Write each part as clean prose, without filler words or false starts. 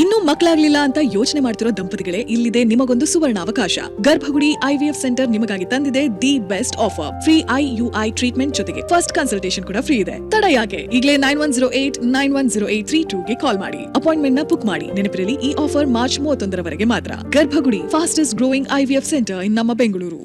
ಇನ್ನೂ ಮಕ್ಕಳಾಗ್ಲಿಲ್ಲ ಅಂತ ಯೋಚನೆ ಮಾಡ್ತಿರೋ ದಂಪತಿಗಳೇ, ಇಲ್ಲಿದೆ ನಿಮಗೊಂದು ಸುವರ್ಣ ಅವಕಾಶ. ಗರ್ಭಗುಡಿ IVF ಸೆಂಟರ್ ನಿಮಗಾಗಿ ತಂದಿದೆ the best offer. Free IUI treatment ಜೊತೆಗೆ ಫಸ್ಟ್ ಕನ್ಸಲ್ಟೇಷನ್ ಕೂಡ ಫ್ರೀ ಇದೆ. ತಡ ಯಾಕೆ? ಈಗಲೇ 9108910832 ಗೆ ಕಾಲ್ ಮಾಡಿ ಅಪಾಯಿಂಟ್ಮೆಂಟ್ ನ ಬುಕ್ ಮಾಡಿ. ನೆನಪಿರಲಿ, ಈ ಆಫರ್ ಮಾರ್ಚ್ 31ರವರೆಗೆ ಮಾತ್ರ. ಗರ್ಭಗುಡಿ, ಫಾಸ್ಟೆಸ್ಟ್ ಗ್ರೋಯಿಂಗ್ IVF ಸೆಂಟರ್ ಇನ್ ನಮ್ಮ ಬೆಂಗಳೂರು.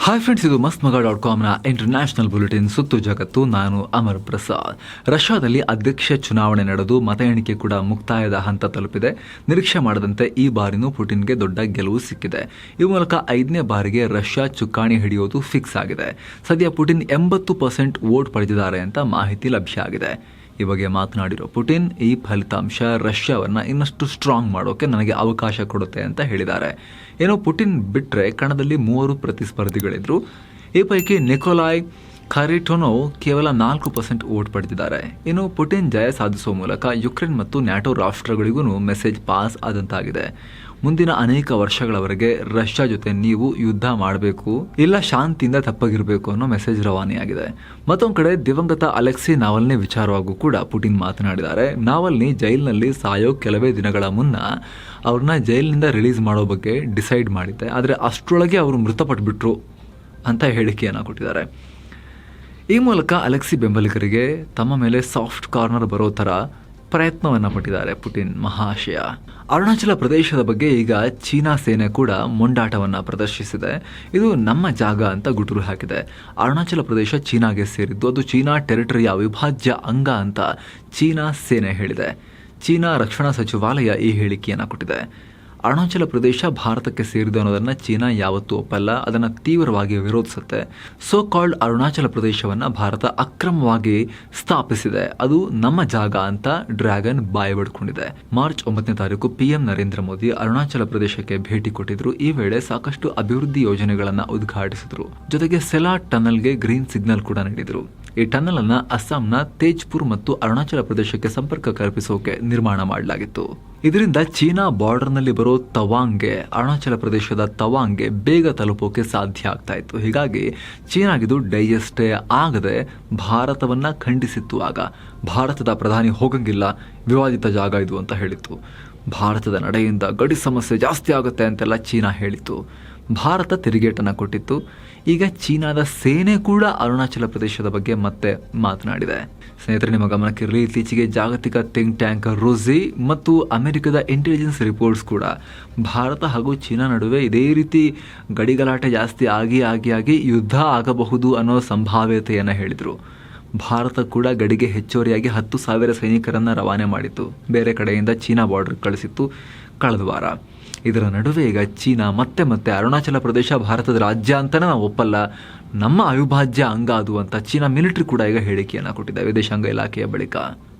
ಹಾಯ್ ಫ್ರೆಂಡ್ಸ್, ಇದು mastmaga.com ನ ಇಂಟರ್ನ್ಯಾಷನಲ್ ಬುಲೆಟಿನ್ ಸುತ್ತು ಜಗತ್ತು. ನಾನು ಅಮರ್ ಪ್ರಸಾದ್. ರಷ್ಯಾದಲ್ಲಿ ಅಧ್ಯಕ್ಷ ಚುನಾವಣೆ ನಡೆದು ಮತ ಎಣಿಕೆ ಕೂಡ ಮುಕ್ತಾಯದ ಹಂತ ತಲುಪಿದೆ. ನಿರೀಕ್ಷೆ ಮಾಡದಂತೆ ಈ ಬಾರಿನೂ ಪುಟಿನ್ಗೆ ದೊಡ್ಡ ಗೆಲುವು ಸಿಕ್ಕಿದೆ. ಈ ಮೂಲಕ 5ನೇ ಬಾರಿಗೆ ರಷ್ಯಾ ಚುಕ್ಕಾಣಿ ಹಿಡಿಯೋದು ಫಿಕ್ಸ್ ಆಗಿದೆ. ಸದ್ಯ ಪುಟಿನ್ 80% ವೋಟ್ ಪಡೆದಿದ್ದಾರೆ ಅಂತ ಮಾಹಿತಿ ಲಭ್ಯ ಆಗಿದೆ. ಈ ಬಗ್ಗೆ ಮಾತನಾಡಿರೋ ಪುಟಿನ್, ಈ ಫಲಿತಾಂಶ ರಷ್ಯಾವನ್ನ ಇನ್ನಷ್ಟು ಸ್ಟ್ರಾಂಗ್ ಮಾಡೋಕೆ ನನಗೆ ಅವಕಾಶ ಕೊಡುತ್ತೆ ಅಂತ ಹೇಳಿದ್ದಾರೆ. ಏನೋ ಪುಟಿನ್ ಬಿಟ್ಟರೆ ಕಣದಲ್ಲಿ 3 ಪ್ರತಿಸ್ಪರ್ಧಿಗಳಿದ್ರು. ಈ ಪೈಕಿ ನಿಕೋಲಾಯ್ ಖಾರಿಟೊನೋವ್ ಕೇವಲ 4% ವೋಟ್ ಪಡೆದಿದ್ದಾರೆ. ಇನ್ನು ಪುಟಿನ್ ಜಯ ಸಾಧಿಸುವ ಮೂಲಕ ಯುಕ್ರೇನ್ ಮತ್ತು ನ್ಯಾಟೋ ರಾಷ್ಟ್ರಗಳಿಗೂ ಮೆಸೇಜ್ ಪಾಸ್ ಆದಂತಾಗಿದೆ. ಮುಂದಿನ ಅನೇಕ ವರ್ಷಗಳವರೆಗೆ ರಷ್ಯಾ ಜೊತೆ ನೀವು ಯುದ್ಧ ಮಾಡಬೇಕು, ಇಲ್ಲ ಶಾಂತಿಯಿಂದ ತಪ್ಪಗಿರಬೇಕು ಅನ್ನೋ ಮೆಸೇಜ್ ರವಾನೆಯಾಗಿದೆ. ಮತ್ತೊಂದು ಕಡೆ ದಿವಂಗತ ಅಲೆಕ್ಸಿ ನಾವಲ್ನಿ ವಿಚಾರವಾಗೂ ಕೂಡ ಪುಟಿನ್ ಮಾತನಾಡಿದ್ದಾರೆ. ನಾವಲ್ನಿ ಜೈಲಿನಲ್ಲಿ ಸಾಯೋ ಕೆಲವೇ ದಿನಗಳ ಮುನ್ನ ಅವ್ರನ್ನ ಜೈಲಿನಿಂದ ರಿಲೀಸ್ ಮಾಡೋ ಬಗ್ಗೆ ಡಿಸೈಡ್ ಮಾಡಿದ್ದೆ, ಆದರೆ ಅಷ್ಟರೊಳಗೆ ಅವರು ಮೃತಪಟ್ಟುಬಿಟ್ರು ಅಂತ ಹೇಳಿಕೆಯನ್ನು ಕೊಟ್ಟಿದ್ದಾರೆ. ಈ ಮೂಲಕ ಅಲೆಕ್ಸಿ ಬೆಂಬಲಿಗರಿಗೆ ತಮ್ಮ ಮೇಲೆ ಸಾಫ್ಟ್ ಕಾರ್ನರ್ ಬರೋ ಥರ ಪ್ರಯತ್ನವನ್ನು ಪಟ್ಟಿದ್ದಾರೆ ಪುಟಿನ್ ಮಹಾಶಯ. ಅರುಣಾಚಲ ಪ್ರದೇಶದ ಬಗ್ಗೆ ಈಗ ಚೀನಾ ಸೇನೆ ಕೂಡ ಮೊಂಡಾಟವನ್ನು ಪ್ರದರ್ಶಿಸಿದೆ. ಇದು ನಮ್ಮ ಜಾಗ ಅಂತ ಗುಟುರು ಹಾಕಿದೆ. ಅರುಣಾಚಲ ಪ್ರದೇಶ ಚೀನಾಗೆ ಸೇರಿದ್ದು, ಅದು ಚೀನಾ ಟೆರಿಟರಿಯ ಅವಿಭಾಜ್ಯ ಅಂಗ ಅಂತ ಚೀನಾ ಸೇನೆ ಹೇಳಿದೆ. ಚೀನಾ ರಕ್ಷಣಾ ಸಚಿವಾಲಯ ಈ ಹೇಳಿಕೆಯನ್ನು ಕೊಟ್ಟಿದೆ. ಅರುಣಾಚಲ ಪ್ರದೇಶ ಭಾರತಕ್ಕೆ ಸೇರಿದು ಅನ್ನೋದನ್ನು ಚೀನಾ ಯಾವತ್ತೂ ಒಪ್ಪಲ್ಲ, ಅದನ್ನು ತೀವ್ರವಾಗಿ ವಿರೋಧಿಸುತ್ತೆ. ಸೋ ಕಾಲ್ಡ್ ಅರುಣಾಚಲ ಪ್ರದೇಶವನ್ನು ಭಾರತ ಅಕ್ರಮವಾಗಿ ಸ್ಥಾಪಿಸಿದೆ, ಅದು ನಮ್ಮ ಜಾಗ ಅಂತ ಡ್ರ್ಯಾಗನ್ ಬಾಯಿ ಬಡ್ಕೊಂಡಿದೆ. ಮಾರ್ಚ್ 9ನೇ ತಾರೀಕು PM ನರೇಂದ್ರ ಮೋದಿ ಅರುಣಾಚಲ ಪ್ರದೇಶಕ್ಕೆ ಭೇಟಿ ಕೊಟ್ಟಿದ್ರು. ಈ ವೇಳೆ ಸಾಕಷ್ಟು ಅಭಿವೃದ್ಧಿ ಯೋಜನೆಗಳನ್ನು ಉದ್ಘಾಟಿಸಿದ್ರು. ಜೊತೆಗೆ ಸೆಲಾ ಟನಲ್ಗೆ ಗ್ರೀನ್ ಸಿಗ್ನಲ್ ಕೂಡ ನೀಡಿದ್ರು. ಈ ಟನಲ್ ಅನ್ನ ಅಸ್ಸಾಂನ ತೇಜ್ಪುರ್ ಮತ್ತು ಅರುಣಾಚಲ ಪ್ರದೇಶಕ್ಕೆ ಸಂಪರ್ಕ ಕಲ್ಪಿಸೋಕೆ ನಿರ್ಮಾಣ ಮಾಡಲಾಗಿತ್ತು. ಇದರಿಂದ ಚೀನಾ ಬಾರ್ಡರ್ನಲ್ಲಿ ಬರೋ ತವಾಂಗ್ಗೆ, ಅರುಣಾಚಲ ಪ್ರದೇಶದ ತವಾಂಗ್ಗೆ ಬೇಗ ತಲುಪೋಕೆ ಸಾಧ್ಯ ಆಗ್ತಾ ಇತ್ತು. ಹೀಗಾಗಿ ಚೀನಾಗಿದು ಡೈಜೆಸ್ಟೇ ಆಗದೆ ಭಾರತವನ್ನ ಖಂಡಿಸಿತ್ತು. ಆಗ ಭಾರತದ ಪ್ರಧಾನಿ ಹೋಗಂಗಿಲ್ಲ, ವಿವಾದಿತ ಜಾಗ ಇದು ಅಂತ ಹೇಳಿತ್ತು. ಭಾರತದ ನಡೆಯಿಂದ ಗಡಿ ಸಮಸ್ಯೆ ಜಾಸ್ತಿ ಆಗುತ್ತೆ ಅಂತೆಲ್ಲ ಚೀನಾ ಹೇಳಿತ್ತು. ಭಾರತ ತಿರುಗೇಟನ್ನು ಕೊಟ್ಟಿತ್ತು. ಈಗ ಚೀನಾದ ಸೇನೆ ಕೂಡ ಅರುಣಾಚಲ ಪ್ರದೇಶದ ಬಗ್ಗೆ ಮತ್ತೆ ಮಾತನಾಡಿದೆ. ಸ್ನೇಹಿತರೆ, ನಿಮ್ಮ ಗಮನಕ್ಕಿರಲಿ, ಇತ್ತೀಚೆಗೆ ಜಾಗತಿಕ ಥಿಂಕ್ ಟ್ಯಾಂಕ್ ರೋಸಿ ಮತ್ತು ಅಮೆರಿಕದ ಇಂಟೆಲಿಜೆನ್ಸ್ ರಿಪೋರ್ಟ್ಸ್ ಕೂಡ ಭಾರತ ಹಾಗೂ ಚೀನಾ ನಡುವೆ ಇದೇ ರೀತಿ ಗಡಿಗಲಾಟೆ ಜಾಸ್ತಿ ಆಗಿ ಯುದ್ಧ ಆಗಬಹುದು ಅನ್ನೋ ಸಂಭಾವ್ಯತೆಯನ್ನು ಹೇಳಿದರು. ಭಾರತ ಕೂಡ ಗಡಿಗೆ ಹೆಚ್ಚುವರಿಯಾಗಿ 10,000 ಸೈನಿಕರನ್ನು ರವಾನೆ ಮಾಡಿತ್ತು. ಬೇರೆ ಕಡೆಯಿಂದ ಚೀನಾ ಬಾರ್ಡರ್ ಕಳಿಸಿತ್ತು ಕಳೆದ ವಾರ. ಇದರ ನಡುವೆ ಈಗ ಚೀನಾ ಮತ್ತೆ ಅರುಣಾಚಲ ಪ್ರದೇಶ ಭಾರತದ ರಾಜ್ಯ ಅಂತಲೇ ನಾವು ಒಪ್ಪಲ್ಲ, ನಮ್ಮ ಅವಿಭಾಜ್ಯ ಅಂಗ ಅದು ಅಂತ ಚೀನಾ ಮಿಲಿಟರಿ ಕೂಡ ಈಗ ಹೇಳಿಕೆಯನ್ನು ಕೊಟ್ಟಿದೆ ವಿದೇಶಾಂಗ ಇಲಾಖೆಯ ಬಳಿಕ.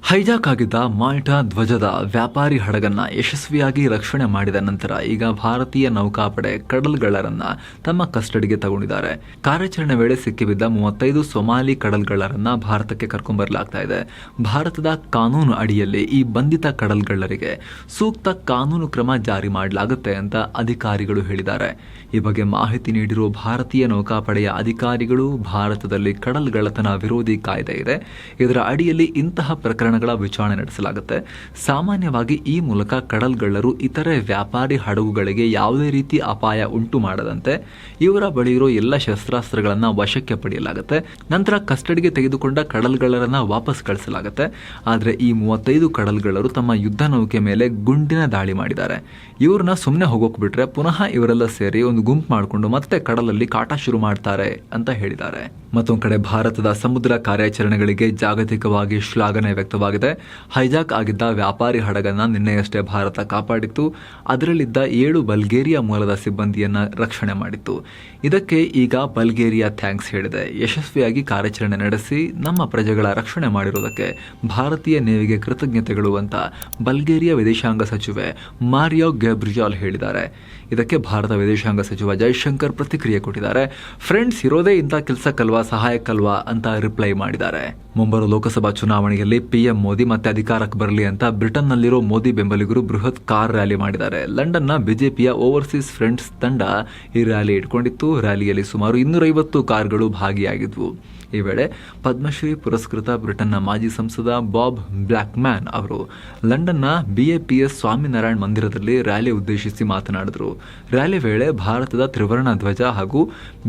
ಹೈಜಾಕ್ ಆಗಿದ್ದ ಮಾಲ್ಟಾ ಧ್ವಜದ ವ್ಯಾಪಾರಿ ಹಡಗನ್ನ ಯಶಸ್ವಿಯಾಗಿ ರಕ್ಷಣೆ ಮಾಡಿದ ನಂತರ ಈಗ ಭಾರತೀಯ ನೌಕಾಪಡೆ ಕಡಲ್ಗಳ್ಳರನ್ನ ತಮ್ಮ ಕಸ್ಟಡಿಗೆ ತಗೊಂಡಿದ್ದಾರೆ. ಕಾರ್ಯಾಚರಣೆ ವೇಳೆ ಸಿಕ್ಕಿಬಿದ್ದ 35 ಸೊಮಾಲಿ ಕಡಲ್ಗಳ್ಳರನ್ನ ಭಾರತಕ್ಕೆ ಕರ್ಕೊಂಡ್ಬರಲಾಗ್ತಾ ಇದೆ. ಭಾರತದ ಕಾನೂನು ಅಡಿಯಲ್ಲಿ ಈ ಬಂಧಿತ ಕಡಲ್ಗಳ್ಳರಿಗೆ ಸೂಕ್ತ ಕಾನೂನು ಕ್ರಮ ಜಾರಿ ಮಾಡಲಾಗುತ್ತೆ ಅಂತ ಅಧಿಕಾರಿಗಳು ಹೇಳಿದ್ದಾರೆ. ಈ ಬಗ್ಗೆ ಮಾಹಿತಿ ನೀಡಿರುವ ಭಾರತೀಯ ನೌಕಾಪಡೆಯ ಅಧಿಕಾರಿಗಳು, ಭಾರತದಲ್ಲಿ ಕಡಲ್ಗಳ್ಳತನ ವಿರೋಧಿ ಕಾಯ್ದೆ ಇದೆ, ಇದರ ಅಡಿಯಲ್ಲಿ ಇಂತಹ ಪ್ರಕರಣಗಳ ವಿಚಾರಣೆ ನಡೆಸಲಾಗುತ್ತೆ. ಸಾಮಾನ್ಯವಾಗಿ ಈ ಮೂಲಕ ಕಡಲ್ಗಳ್ಳರು ಇತರೆ ವ್ಯಾಪಾರಿ ಹಡಗುಗಳಿಗೆ ಯಾವುದೇ ರೀತಿ ಅಪಾಯ ಉಂಟು ಮಾಡದಂತೆ ಇವರ ಬಳಿ ಇರೋ ಎಲ್ಲ ಶಸ್ತ್ರಾಸ್ತ್ರಗಳನ್ನು ವಶಕ್ಕೆ ಪಡೆಯಲಾಗುತ್ತೆ. ನಂತರ ಕಸ್ಟಡಿಗೆ ತೆಗೆದುಕೊಂಡ ಕಡಲ್ಗಳ್ಳರನ್ನ ವಾಪಸ್ ಕಳಿಸಲಾಗುತ್ತೆ. ಆದರೆ ಈ 35 ಕಡಲ್ಗಳ್ಳರು ತಮ್ಮ ಯುದ್ಧ ನೌಕೆ ಮೇಲೆ ಗುಂಡಿನ ದಾಳಿ ಮಾಡಿದ್ದಾರೆ. ಇವ್ರನ್ನ ಸುಮ್ಮನೆ ಹೋಗೋಕೆ ಬಿಟ್ರೆ ಪುನಃ ಇವರೆಲ್ಲ ಸೇರಿ ಒಂದು ಗುಂಪು ಮಾಡಿಕೊಂಡು ಮತ್ತೆ ಕಡಲಲ್ಲಿ ಕಾಟ ಶುರು ಮಾಡ್ತಾರೆ ಅಂತ ಹೇಳಿದ್ದಾರೆ. ಮತ್ತೊಂದು ಕಡೆ ಭಾರತದ ಸಮುದ್ರ ಕಾರ್ಯಾಚರಣೆಗಳಿಗೆ ಜಾಗತಿಕವಾಗಿ ಶ್ಲಾಘನೆ ವ್ಯಕ್ತವಾಗಿದೆ. ಹೈಜಾಕ್ ಆಗಿದ್ದ ವ್ಯಾಪಾರಿ ಹಡಗನ್ನ ನಿನ್ನೆಯಷ್ಟೇ ಭಾರತ ಕಾಪಾಡಿತ್ತು. ಅದರಲ್ಲಿದ್ದ 7 ಬಲ್ಗೇರಿಯಾ ಮೂಲದ ಸಿಬ್ಬಂದಿಯನ್ನ ರಕ್ಷಣೆ ಮಾಡಿತ್ತು. ಇದಕ್ಕೆ ಈಗ ಬಲ್ಗೇರಿಯಾ ಥ್ಯಾಂಕ್ಸ್ ಹೇಳಿದೆ. ಯಶಸ್ವಿಯಾಗಿ ಕಾರ್ಯಾಚರಣೆ ನಡೆಸಿ ನಮ್ಮ ಪ್ರಜೆಗಳ ರಕ್ಷಣೆ ಮಾಡಿರುವುದಕ್ಕೆ ಭಾರತೀಯ ನೇವಿಗೆ ಕೃತಜ್ಞತೆಗಳು ಅಂತ ಬಲ್ಗೇರಿಯಾ ವಿದೇಶಾಂಗ ಸಚಿವೆ ಮಾರಿಯೋ ಗ್ಯಾಬ್ರಿಯಾಲ್ ಹೇಳಿದ್ದಾರೆ. ಇದಕ್ಕೆ ಭಾರತ ವಿದೇಶಾಂಗ ಸಚಿವ ಜೈಶಂಕರ್ ಪ್ರತಿಕ್ರಿಯೆ ಕೊಟ್ಟಿದ್ದಾರೆ. ಫ್ರೆಂಡ್ಸ್ ಇರೋದೇ ಇಂಥ ಕೆಲಸಕ್ಕಲ್ವಾ, ಸಹಾಯಕ್ಕಲ್ವಾ ಅಂತ ರಿಪ್ಲೈ ಮಾಡಿದ್ದಾರೆ. ಮುಂಬರುವ ಲೋಕಸಭಾ ಚುನಾವಣೆಯಲ್ಲಿ ಪಿಎಂ ಮೋದಿ ಮತ್ತೆ ಅಧಿಕಾರಕ್ಕೆ ಬರಲಿ ಅಂತ ಬ್ರಿಟನ್ನಲ್ಲಿರೋ ಮೋದಿ ಬೆಂಬಲಿಗರು ಬೃಹತ್ ಕಾರ್ ರ್ಯಾಲಿ ಮಾಡಿದ್ದಾರೆ. ಲಂಡನ್ನ ಬಿಜೆಪಿಯ ಓವರ್ಸೀಸ್ ಫ್ರೆಂಡ್ಸ್ ತಂಡ ಈ ರ್ಯಾಲಿ ಇಟ್ಕೊಂಡಿತ್ತು. ರ್ಯಾಲಿಯಲ್ಲಿ ಸುಮಾರು 250 ಕಾರ್ಗಳು ಭಾಗಿಯಾಗಿದ್ವು. ಈ ವೇಳೆ ಪದ್ಮಶ್ರೀ ಪುರಸ್ಕೃತ ಬ್ರಿಟನ್ನ ಮಾಜಿ ಸಂಸದ ಬಾಬ್ ಬ್ಲ್ಯಾಕ್ಮ್ಯಾನ್ ಅವರು ಲಂಡನ್ನ BAPS ಸ್ವಾಮಿನಾರಾಯಣ್ ಮಂದಿರದಲ್ಲಿ ರ್ಯಾಲಿ ಉದ್ದೇಶಿಸಿ ಮಾತನಾಡಿದರು. ರ್ಯಾಲಿ ವೇಳೆ ಭಾರತದ ತ್ರಿವರ್ಣ ಧ್ವಜ ಹಾಗೂ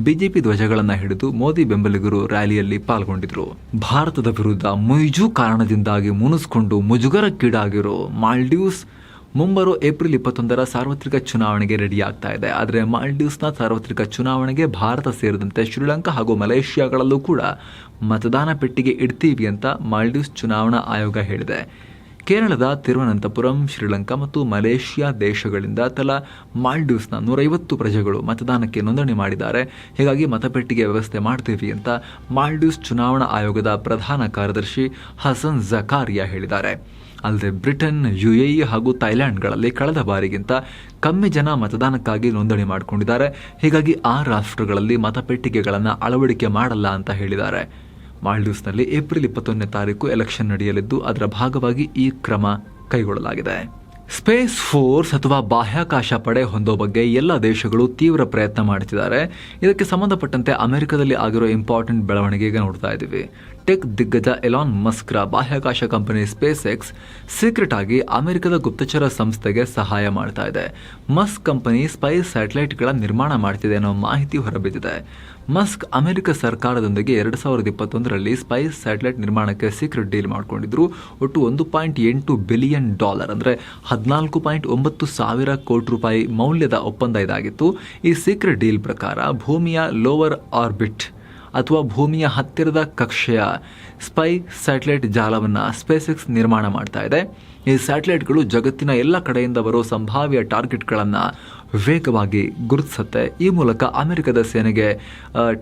ಬಿಜೆಪಿ ಧ್ವಜಗಳನ್ನು ಹಿಡಿದು ಮೋದಿ ಬೆಂಬಲಿಗರು ರ್ಯಾಲಿಯಲ್ಲಿ ಪಾಲ್ಗೊಂಡಿದ್ರು. ಭಾರತದ ವಿರುದ್ಧ ಮುಯ್ಜು ಕಾರಣದಿಂದಾಗಿ ಮುನಿಸಿಕೊಂಡು ಮುಜುಗರಕ್ಕೀಡಾಗಿರೋ ಮಾಲ್ಡೀವ್ಸ್ ಮುಂಬರುವ ಏಪ್ರಿಲ್ 21ರ ಸಾರ್ವತ್ರಿಕ ಚುನಾವಣೆಗೆ ರೆಡಿಯಾಗ್ತಾ ಇದೆ. ಆದರೆ ಮಾಲ್ಡೀವ್ಸ್ನ ಸಾರ್ವತ್ರಿಕ ಚುನಾವಣೆಗೆ ಭಾರತ ಸೇರಿದಂತೆ ಶ್ರೀಲಂಕಾ ಹಾಗೂ ಮಲೇಷ್ಯಾಗಳಲ್ಲೂ ಕೂಡ ಮತದಾನ ಪೆಟ್ಟಿಗೆ ಇಡ್ತೀವಿ ಅಂತ ಮಾಲ್ಡೀವ್ಸ್ ಚುನಾವಣಾ ಆಯೋಗ ಹೇಳಿದೆ. ಕೇರಳದ ತಿರುವನಂತಪುರಂ, ಶ್ರೀಲಂಕಾ ಮತ್ತು ಮಲೇಷ್ಯಾ ದೇಶಗಳಿಂದ ತಲಾ ಮಾಲ್ಡೀವ್ಸ್ನ 150 ಪ್ರಜೆಗಳು ಮತದಾನಕ್ಕೆ ನೋಂದಣಿ ಮಾಡಿದ್ದಾರೆ. ಹೀಗಾಗಿ ಮತಪೆಟ್ಟಿಗೆ ವ್ಯವಸ್ಥೆ ಮಾಡ್ತೀವಿ ಅಂತ ಮಾಲ್ಡೀವ್ಸ್ ಚುನಾವಣಾ ಆಯೋಗದ ಪ್ರಧಾನ ಕಾರ್ಯದರ್ಶಿ ಹಸನ್ ಜಕಾರಿಯಾ ಹೇಳಿದ್ದಾರೆ. ಅಲ್ಲದೆ ಬ್ರಿಟನ್, UAE ಹಾಗೂ ಥೈಲ್ಯಾಂಡ್ಗಳಲ್ಲಿ ಕಳೆದ ಬಾರಿಗಿಂತ ಕಮ್ಮಿ ಜನ ಮತದಾನಕ್ಕಾಗಿ ನೋಂದಣಿ ಮಾಡಿಕೊಂಡಿದ್ದಾರೆ. ಹೀಗಾಗಿ ಆ ರಾಷ್ಟ್ರಗಳಲ್ಲಿ ಮತಪೆಟ್ಟಿಗೆಗಳನ್ನು ಅಳವಡಿಕೆ ಮಾಡಲ್ಲ ಅಂತ ಹೇಳಿದ್ದಾರೆ. ಮಾಲ್ಡೀವ್ಸ್ನಲ್ಲಿ ಏಪ್ರಿಲ್ 21ನೇ ತಾರೀಕು ಎಲೆಕ್ಷನ್ ನಡೆಯಲಿದ್ದು ಅದರ ಭಾಗವಾಗಿ ಈ ಕ್ರಮ ಕೈಗೊಳ್ಳಲಾಗಿದೆ. ಸ್ಪೇಸ್ ಫೋರ್ಸ್ ಅಥವಾ ಬಾಹ್ಯಾಕಾಶ ಪಡೆ ಹೊಂದೋ ಬಗ್ಗೆ ಎಲ್ಲ ದೇಶಗಳು ತೀವ್ರ ಪ್ರಯತ್ನ ಮಾಡುತ್ತಿದ್ದಾರೆ. ಇದಕ್ಕೆ ಸಂಬಂಧಪಟ್ಟಂತೆ ಅಮೆರಿಕದಲ್ಲಿ ಆಗಿರೋ ಇಂಪಾರ್ಟೆಂಟ್ ಬೆಳವಣಿಗೆಗೆ ನೋಡ್ತಾ ಇದ್ದೀವಿ. ಟೆಕ್ ದಿಗ್ಗಜ ಎಲಾನ್ ಮಸ್ಕ್ರ ಬಾಹ್ಯಾಕಾಶ ಕಂಪನಿ ಸ್ಪೇಸ್ ಎಕ್ಸ್ ಸೀಕ್ರೆಟ್ ಆಗಿ ಅಮೆರಿಕದ ಗುಪ್ತಚರ ಸಂಸ್ಥೆಗೆ ಸಹಾಯ ಮಾಡ್ತಾ ಇದೆ. ಮಸ್ಕ್ ಕಂಪನಿ ಸ್ಪೈಸ್ ಸ್ಯಾಟಲೈಟ್ಗಳ ನಿರ್ಮಾಣ ಮಾಡ್ತಿದೆ ಅನ್ನೋ ಮಾಹಿತಿ ಹೊರಬಿದ್ದಿದೆ. ಮಸ್ಕ್ ಅಮೆರಿಕ ಸರ್ಕಾರದೊಂದಿಗೆ 2021ರಲ್ಲಿ ಸ್ಪೈಸ್ ಸ್ಯಾಟಲೈಟ್ ನಿರ್ಮಾಣಕ್ಕೆ ಸೀಕ್ರೆಟ್ ಡೀಲ್ ಮಾಡಿಕೊಂಡಿದ್ರು. ಒಟ್ಟು $1.8 ಬಿಲಿಯನ್ ಅಂದರೆ 14.9 ಸಾವಿರ ಕೋಟಿ ರೂಪಾಯಿ ಮೌಲ್ಯದ ಒಪ್ಪಂದ ಇದಾಗಿತ್ತು. ಈ ಸೀಕ್ರೆಟ್ ಡೀಲ್ ಪ್ರಕಾರ ಭೂಮಿಯ ಲೋವರ್ ಆರ್ಬಿಟ್ ಅಥವಾ ಭೂಮಿಯ ಹತ್ತಿರದ ಕಕ್ಷೆಯ ಸ್ಪೈ ಸ್ಯಾಟಲೈಟ್ ಜಾಲವನ್ನು ಸ್ಪೇಸ್ ಎಕ್ಸ್ ನಿರ್ಮಾಣ ಮಾಡ್ತಾ ಇದೆ. ಈ ಸ್ಯಾಟಲೈಟ್ಗಳು ಜಗತ್ತಿನ ಎಲ್ಲ ಕಡೆಯಿಂದ ಬರೋ ಸಂಭಾವ್ಯ ಟಾರ್ಗೆಟ್ಗಳನ್ನು ವೇಗವಾಗಿ ಗುರುತಿಸುತ್ತೆ. ಈ ಮೂಲಕ ಅಮೆರಿಕದ ಸೇನೆಗೆ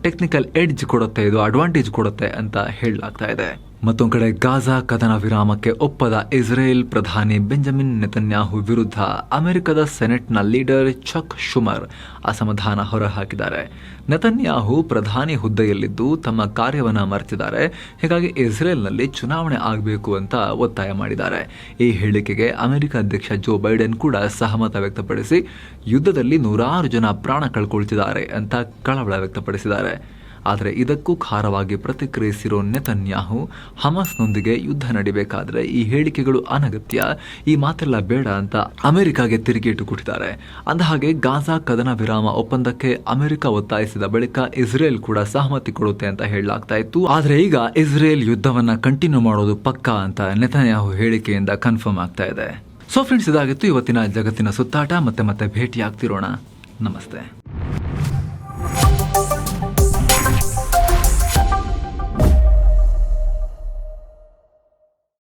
ಟೆಕ್ನಿಕಲ್ ಎಡ್ಜ್ ಕೊಡುತ್ತೆ, ಇದು ಅಡ್ವಾಂಟೇಜ್ ಕೊಡುತ್ತೆ ಅಂತ ಹೇಳಲಾಗ್ತಾ ಇದೆ. ಮತ್ತೊಂದು ಕಡೆ ಗಾಜಾ ಕದನ ವಿರಾಮಕ್ಕೆ ಒಪ್ಪದ ಇಸ್ರೇಲ್ ಪ್ರಧಾನಿ ಬೆಂಜಮಿನ್ ನೆತನ್ಯಾಹು ವಿರುದ್ಧ ಅಮೆರಿಕದ ಸೆನೆಟ್ನ ಲೀಡರ್ ಚಕ್ ಶುಮರ್ ಅಸಮಾಧಾನ ಹೊರಹಾಕಿದ್ದಾರೆ. ನೆತನ್ಯಾಹು ಪ್ರಧಾನಿ ಹುದ್ದೆಯಲ್ಲಿದ್ದು ತಮ್ಮ ಕಾರ್ಯವನ್ನು ಮರೆತಿದ್ದಾರೆ. ಹೀಗಾಗಿ ಇಸ್ರೇಲ್ನಲ್ಲಿ ಚುನಾವಣೆ ಆಗಬೇಕು ಅಂತ ಒತ್ತಾಯ ಮಾಡಿದ್ದಾರೆ. ಈ ಹೇಳಿಕೆಗೆ ಅಮೆರಿಕ ಅಧ್ಯಕ್ಷ ಜೋ ಬೈಡೆನ್ ಕೂಡ ಸಹಮತ ವ್ಯಕ್ತಪಡಿಸಿ ಯುದ್ಧದಲ್ಲಿ 100 ಜನ ಪ್ರಾಣ ಕಳ್ಕೊಳ್ತಿದ್ದಾರೆ ಅಂತ ಕಳವಳ ವ್ಯಕ್ತಪಡಿಸಿದ್ದಾರೆ. ಆದರೆ ಇದಕ್ಕೂ ಖಾರವಾಗಿ ಪ್ರತಿಕ್ರಿಯಿಸಿರೋ ನೆತನ್ಯಾಹು ಹಮಾಸ್ನೊಂದಿಗೆ ಯುದ್ಧ ನಡಿಬೇಕಾದ್ರೆ ಈ ಹೇಳಿಕೆಗಳು ಅನಗತ್ಯ, ಈ ಮಾತೆಲ್ಲ ಬೇಡ ಅಂತ ಅಮೆರಿಕಾಗೆ ತಿರುಗೇಟು ಕೊಟ್ಟಿದ್ದಾರೆ. ಅಂದಹಾಗೆ ಗಾಜಾ ಕದನ ವಿರಾಮ ಒಪ್ಪಂದಕ್ಕೆ ಅಮೆರಿಕ ಒತ್ತಾಯಿಸಿದ ಬಳಿಕ ಇಸ್ರೇಲ್ ಕೂಡ ಸಹಮತಿ ಕೊಡುತ್ತೆ ಅಂತ ಹೇಳಲಾಗ್ತಾ ಇತ್ತು. ಆದರೆ ಈಗ ಇಸ್ರೇಲ್ ಯುದ್ಧವನ್ನ ಕಂಟಿನ್ಯೂ ಮಾಡೋದು ಪಕ್ಕಾ ಅಂತ ನೆತನ್ಯಾಹು ಹೇಳಿಕೆಯಿಂದ ಕನ್ಫರ್ಮ್ ಆಗ್ತಾ ಇದೆ. ಸೊ ಫ್ರೆಂಡ್ಸ್, ಇದಾಗಿತ್ತು ಇವತ್ತಿನ ಜಗತ್ತಿನ ಸುತ್ತಾಟ. ಮತ್ತೆ ಭೇಟಿ ಆಗ್ತಿರೋಣ. ನಮಸ್ತೆ.